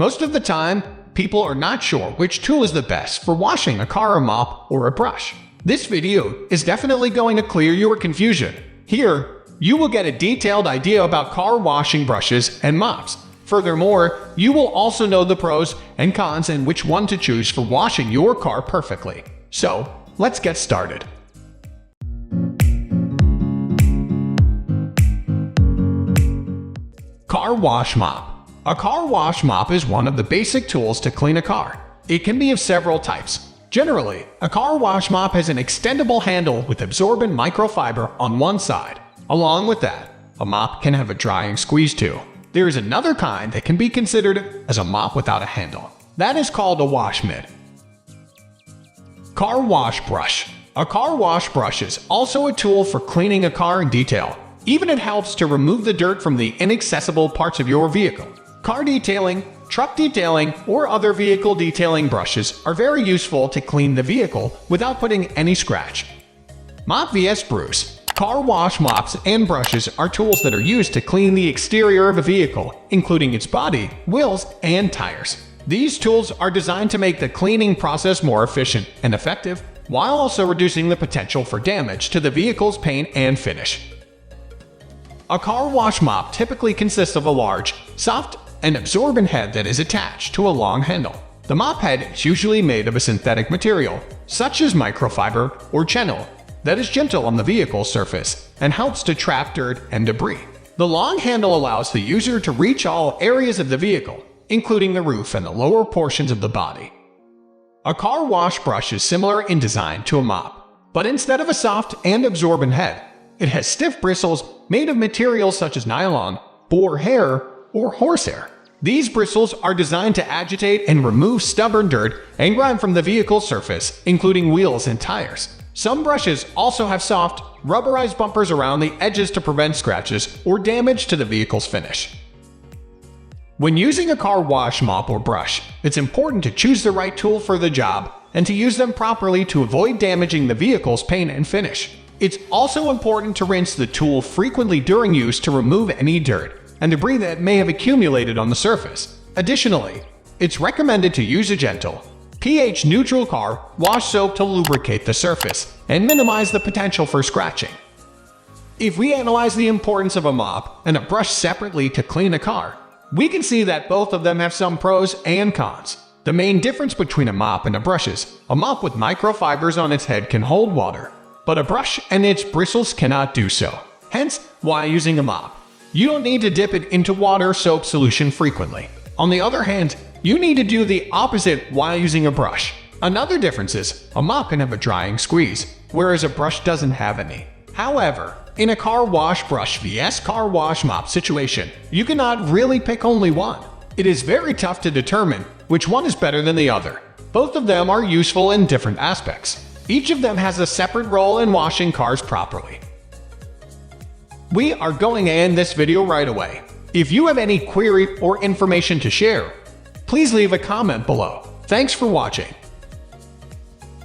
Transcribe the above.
Most of the time, people are not sure which tool is the best for washing a car, a mop, or a brush. This video is definitely going to clear your confusion. Here, you will get a detailed idea about car washing brushes and mops. Furthermore, you will also know the pros and cons and which one to choose for washing your car perfectly. So, let's get started. Car wash mop. A car wash mop is one of the basic tools to clean a car. It can be of several types. Generally, a car wash mop has an extendable handle with absorbent microfiber on one side. Along with that, a mop can have a drying squeeze too. There is another kind that can be considered as a mop without a handle. That is called a wash mitt. Car wash brush. A car wash brush is also a tool for cleaning a car in detail. Even it helps to remove the dirt from the inaccessible parts of your vehicle. Car detailing, truck detailing, or other vehicle detailing brushes are very useful to clean the vehicle without putting any scratch. Mop vs. Bruise. Car wash mops and brushes are tools that are used to clean the exterior of a vehicle, including its body, wheels, and tires. These tools are designed to make the cleaning process more efficient and effective, while also reducing the potential for damage to the vehicle's paint and finish. A car wash mop typically consists of a large, soft, and absorbent head that is attached to a long handle. The mop head is usually made of a synthetic material, such as microfiber or Chenille, that is gentle on the vehicle surface and helps to trap dirt and debris. The long handle allows the user to reach all areas of the vehicle, including the roof and the lower portions of the body. A car wash brush is similar in design to a mop, but instead of a soft and absorbent head, it has stiff bristles made of materials such as nylon, boar hair, or horsehair. These bristles are designed to agitate and remove stubborn dirt and grime from the vehicle's surface, including wheels and tires. Some brushes also have soft, rubberized bumpers around the edges to prevent scratches or damage to the vehicle's finish. When using a car wash mop or brush, it's important to choose the right tool for the job and to use them properly to avoid damaging the vehicle's paint and finish. It's also important to rinse the tool frequently during use to remove any dirt and debris that may have accumulated on the surface. Additionally, it's recommended to use a gentle, pH-neutral car wash soap to lubricate the surface and minimize the potential for scratching. If we analyze the importance of a mop and a brush separately to clean a car, we can see that both of them have some pros and cons. The main difference between a mop and a brush is, a mop with microfibers on its head can hold water, but a brush and its bristles cannot do so. Hence, while using a mop, you don't need to dip it into water or soap solution frequently. On the other hand, you need to do the opposite while using a brush. Another difference is, a mop can have a drying squeeze, whereas a brush doesn't have any. However, in a car wash brush vs. car wash mop situation, you cannot really pick only one. It is very tough to determine which one is better than the other. Both of them are useful in different aspects. Each of them has a separate role in washing cars properly. We are going to end this video right away. If you have any query or information to share, please leave a comment below. Thanks for watching.